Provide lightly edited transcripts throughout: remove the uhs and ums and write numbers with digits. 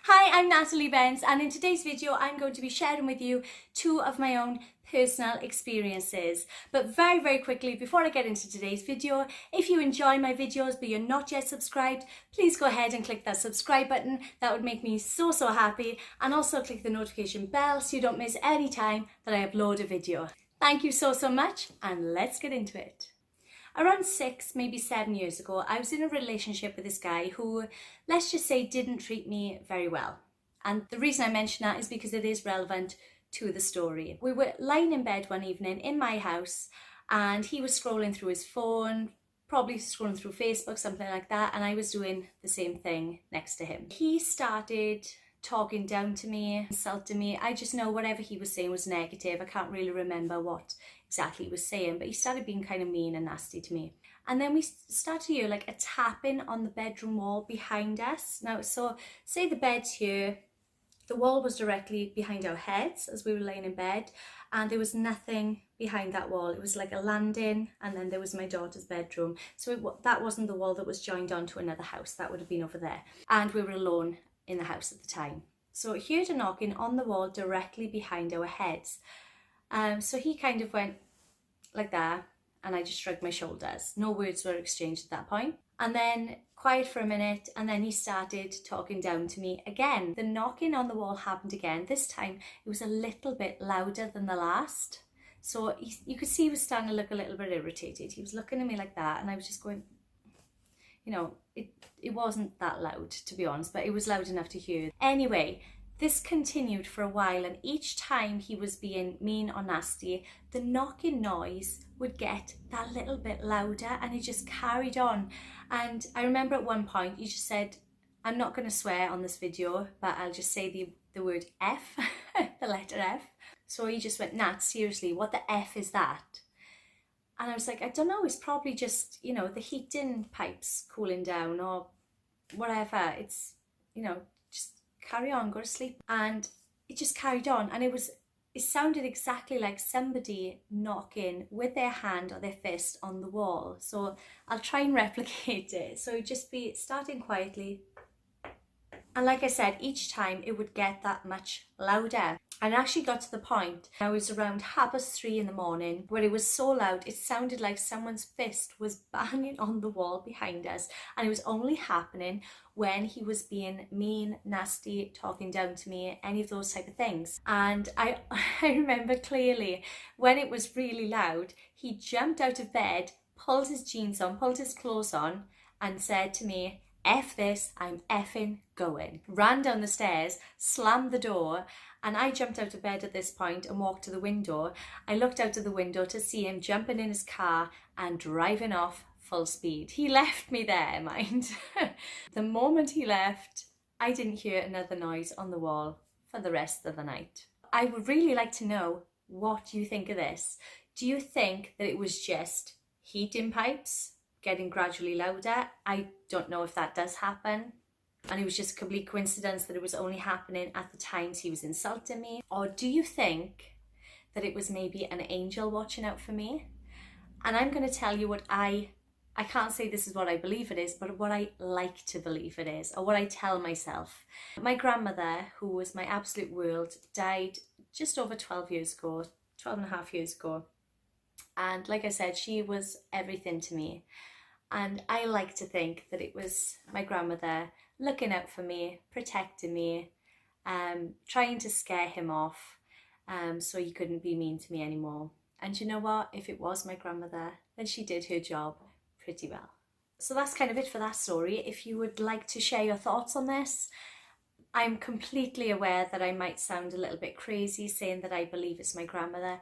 Hi, I'm Natalie Benz, and in today's video I'm going to be sharing with you two of my own personal experiences. But very quickly, before I get into today's video, if you enjoy my videos but you're not yet subscribed, please go ahead and click that subscribe button. That would make me so happy, and also click the notification bell so you don't miss any time that I upload a video. Thank you so much, and let's get into it. Around 6, maybe 7 years ago, I was in a relationship with this guy who, let's just say, didn't treat me very well. And the reason I mention that is because it is relevant to the story. We were lying in bed one evening in my house, and he was scrolling through his phone, probably scrolling through Facebook, something like that, and I was doing the same thing next to him. He started talking down to me, insulting me. I just know whatever he was saying was negative. I can't really remember what exactly he was saying, but he started being kind of mean and nasty to me. And then we started to hear like a tapping on the bedroom wall behind us. Now, so say the bed's here, the wall was directly behind our heads as we were laying in bed, and there was nothing behind that wall. It was like a landing, and then there was my daughter's bedroom. So that wasn't the wall that was joined onto another house. That would have been over there. And we were alone in the house at the time. So I heard a knocking on the wall directly behind our heads. So he kind of went like that, and I just shrugged my shoulders. No words were exchanged at that point. And then quiet for a minute, and then he started talking down to me again. The knocking on the wall happened again. This time it was a little bit louder than the last. So you could see he was starting to look a little bit irritated. He was looking at me like that, and I was just going, you know, it wasn't that loud, to be honest, but it was loud enough to hear. Anyway, this continued for a while, and each time he was being mean or nasty, the knocking noise would get that little bit louder, and it just carried on. And I remember at one point, you just said, I'm not going to swear on this video, but I'll just say the word F, the letter F. So he just went, Nat, seriously, what the F is that? And I was like, I don't know, it's probably just, you know, the heating pipes cooling down or whatever. It's, you know, just carry on, go to sleep. And it just carried on, and it sounded exactly like somebody knocking with their hand or their fist on the wall. So I'll try and replicate it. So it'd just be starting quietly, and like I said, each time it would get that much louder. And it actually got to the point, I was around 3:30 in the morning, where it was so loud it sounded like someone's fist was banging on the wall behind us. And it was only happening when he was being mean, nasty, talking down to me, any of those type of things. And I remember clearly when it was really loud, he jumped out of bed, pulled his jeans on, pulled his clothes on, and said to me, F this, I'm effing going. Ran down the stairs, slammed the door, and I jumped out of bed at this point and walked to the window. I looked out of the window to see him jumping in his car and driving off full speed. He left me there, mind. The moment he left, I didn't hear another noise on the wall for the rest of the night. I would really like to know what you think of this. Do you think that it was just heating pipes getting gradually louder? I don't know if that does happen, and it was just a complete coincidence that it was only happening at the times he was insulting me. Or do you think that it was maybe an angel watching out for me? And I'm going to tell you what I can't say this is what I believe it is, but what I like to believe it is, or what I tell myself. My grandmother, who was my absolute world, died just over 12 years ago, 12 and a half years ago. And like I said, she was everything to me. And I like to think that it was my grandmother looking out for me, protecting me, trying to scare him off, so he couldn't be mean to me anymore. And you know what? If it was my grandmother, then she did her job pretty well. So that's kind of it for that story. If you would like to share your thoughts on this, I'm completely aware that I might sound a little bit crazy saying that I believe it's my grandmother.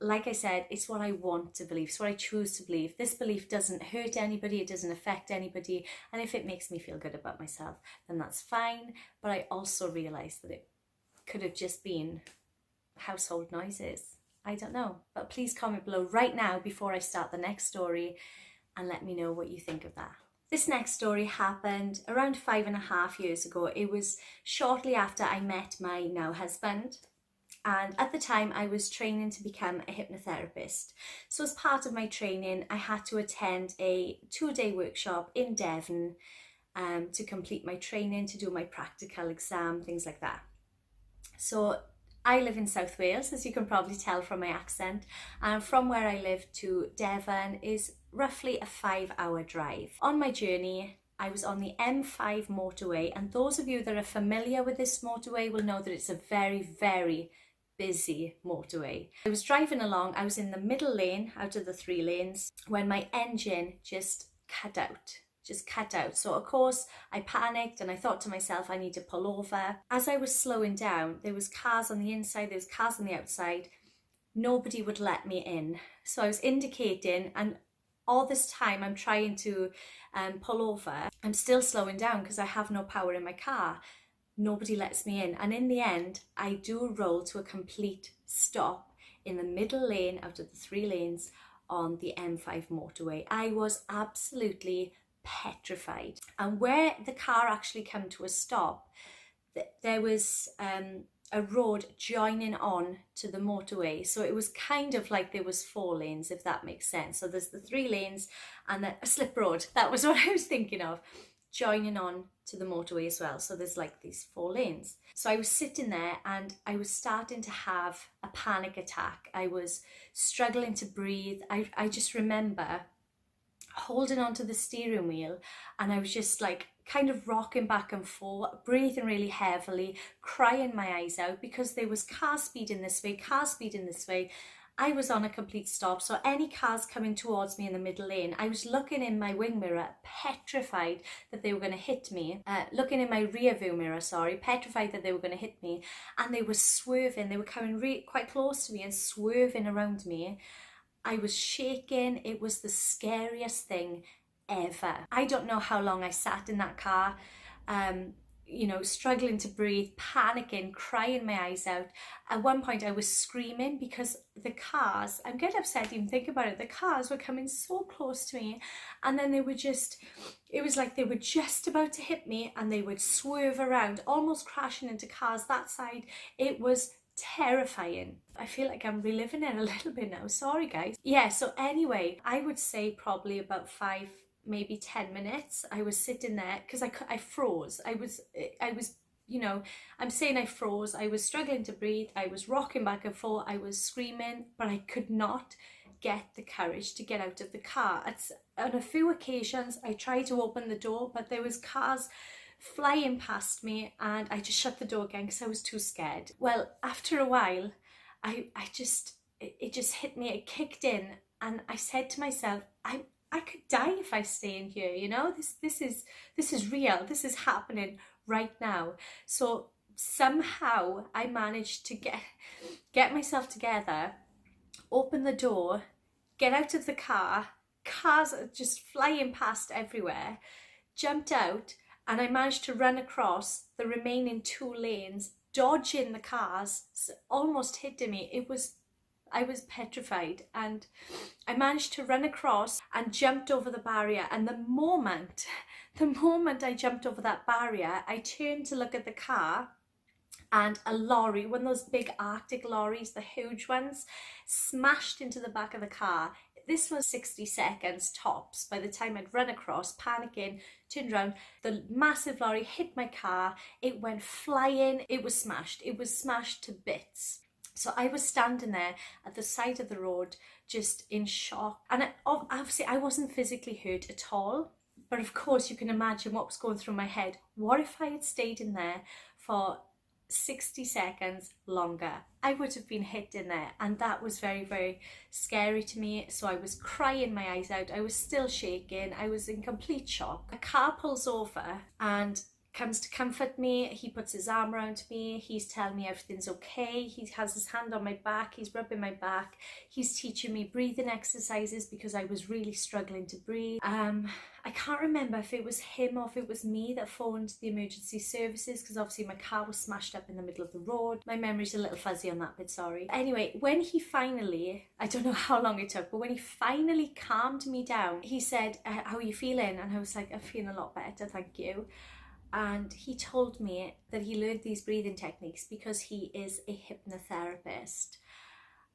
Like I said, it's what I want to believe, it's what I choose to believe. This belief doesn't hurt anybody, it doesn't affect anybody, and if it makes me feel good about myself, then that's fine. But I also realise that it could have just been household noises. I don't know. But please comment below right now before I start the next story and let me know what you think of that. This next story happened around 5.5 years ago. It was shortly after I met my now husband. And at the time I was training to become a hypnotherapist. So as part of my training, I had to attend a 2-day workshop in Devon to complete my training, to do my practical exam, things like that. So I live in South Wales, as you can probably tell from my accent, and from where I live to Devon is roughly a 5-hour drive. On my journey, I was on the M5 motorway, and those of you that are familiar with this motorway will know that it's a very, very busy motorway. I was driving along, I was in the middle lane out of the 3 lanes when my engine just cut out. So of course I panicked and I thought to myself, I need to pull over. As I was slowing down, there was cars on the inside, there was cars on the outside. Nobody would let me in. So I was indicating, and all this time I'm trying to pull over. I'm still slowing down because I have no power in my car. Nobody lets me in, and in the end I do roll to a complete stop in the middle lane out of the 3 lanes on the M5 motorway. I was absolutely petrified, and where the car actually came to a stop, there was a road joining on to the motorway, so it was kind of like there was 4 lanes, if that makes sense. So there's the 3 lanes and then a slip road, that was what I was thinking of, joining on to the motorway as well. So there's like these 4 lanes. So I was sitting there and I was starting to have a panic attack. I was struggling to breathe. I just remember holding onto the steering wheel, and I was just like kind of rocking back and forth, breathing really heavily, crying my eyes out because there was car speeding this way, car speeding this way. I was on a complete stop, so any cars coming towards me in the middle lane, I was looking in my wing mirror, petrified that they were going to hit me. Looking in my rear view mirror, petrified that they were going to hit me. And they were swerving, they were coming quite close to me and swerving around me. I was shaking. It was the scariest thing ever. I don't know how long I sat in that car, you know, struggling to breathe, panicking, crying my eyes out. At one point I was screaming because the cars, I'm getting upset even thinking about it, the cars were coming so close to me, and then they were just, it was like they were just about to hit me and they would swerve around, almost crashing into cars that side. It was terrifying. I feel like I'm reliving it a little bit now, sorry guys. Yeah, so anyway, I would say probably about 5, maybe 10 minutes I was sitting there because I froze. I was, you know, I'm saying I froze. I was struggling to breathe. I was rocking back and forth. I was screaming, but I could not get the courage to get out of the car. On a few occasions I tried to open the door, but there was cars flying past me and I just shut the door again because I was too scared. Well, after a while, it just hit me, it kicked in, and I said to myself, I could die if I stay in here, you know, this is real, this is happening right now. So somehow I managed to get myself together, open the door, get out of the car, cars are just flying past everywhere, jumped out, and I managed to run across the remaining 2 lanes, dodging the cars, almost hitting me. I was petrified, and I managed to run across and jumped over the barrier. And the moment I jumped over that barrier, I turned to look at the car, and a lorry, one of those big Arctic lorries, the huge ones, smashed into the back of the car. This was 60 seconds tops by the time I'd run across, panicking, turned around. The massive lorry hit my car. It went flying. It was smashed to bits. So I was standing there at the side of the road, just in shock. And obviously I wasn't physically hurt at all. But of course you can imagine what was going through my head. What if I had stayed in there for 60 seconds longer? I would have been hit in there, and that was very, very scary to me. So I was crying my eyes out. I was still shaking. I was in complete shock. A car pulls over and comes to comfort me. He puts his arm around me. He's telling me everything's okay. He has his hand on my back. He's rubbing my back. He's teaching me breathing exercises because I was really struggling to breathe. I can't remember if it was him or if it was me that phoned the emergency services, because obviously my car was smashed up in the middle of the road. My memory's a little fuzzy on that bit, sorry. Anyway, when he finally, I don't know how long it took, but when he finally calmed me down, he said, how are you feeling? And I was like, I'm feeling a lot better, thank you. and he told me that he learned these breathing techniques because he is a hypnotherapist.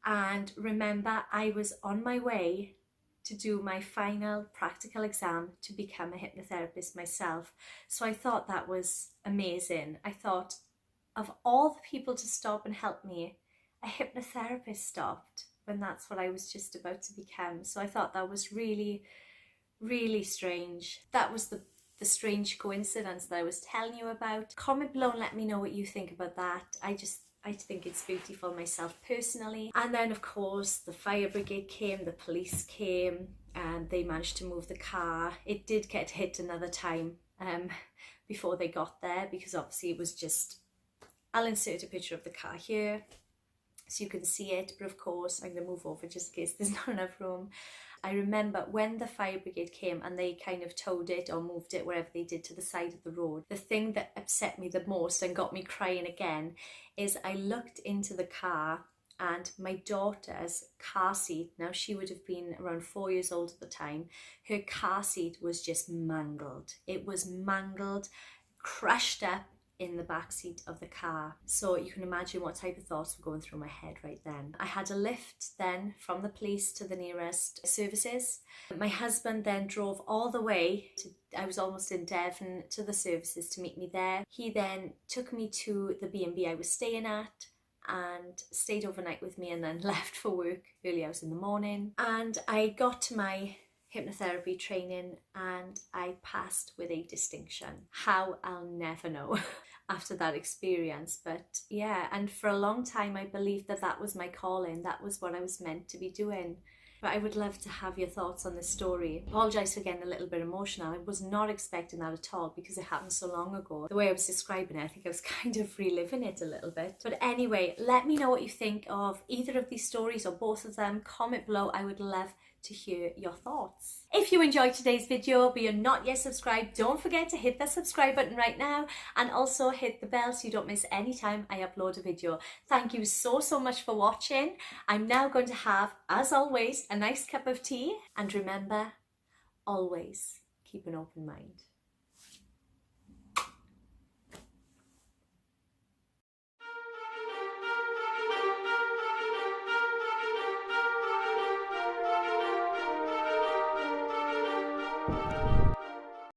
And remember, I was on my way to do my final practical exam to become a hypnotherapist myself. So I thought that was amazing. I thought, of all the people to stop and help me, a hypnotherapist stopped when that's what I was just about to become. So I thought that was really, really strange. That was the strange coincidence that I was telling you about. Comment below and let me know what you think about that. I think it's beautiful myself personally. And then of course the fire brigade came, the police came, and they managed to move the car. It did get hit another time before they got there, because obviously it was just, I'll insert a picture of the car here so you can see it, but of course I'm going to move over just in case there's not enough room. I remember when the fire brigade came and they kind of towed it or moved it, wherever they did, to the side of the road, the thing that upset me the most and got me crying again is I looked into the car and my daughter's car seat, now she would have been around 4 years old at the time, her car seat was just mangled. It was mangled, crushed up in the back seat of the car. So you can imagine what type of thoughts were going through my head right then. I had a lift then from the police to the nearest services. My husband then drove all the way to, I was almost in Devon, to the services to meet me there. He then took me to the B&B I was staying at and stayed overnight with me, and then left for work early hours in the morning. And I got to my hypnotherapy training and I passed with a distinction. How, I'll never know after that experience. But yeah, and for a long time I believed that that was my calling, that was what I was meant to be doing. But I would love to have your thoughts on this story. Apologise for getting a little bit emotional. I was not expecting that at all because it happened so long ago. The way I was describing it, I think I was kind of reliving it a little bit. But anyway, let me know what you think of either of these stories or both of them. Comment below. I would love to hear your thoughts. If you enjoyed today's video but you're not yet subscribed, don't forget to hit that subscribe button right now, and also hit the bell so you don't miss any time I upload a video. Thank you so much for watching. I'm now going to have, as always, a nice cup of tea, and remember, always keep an open mind.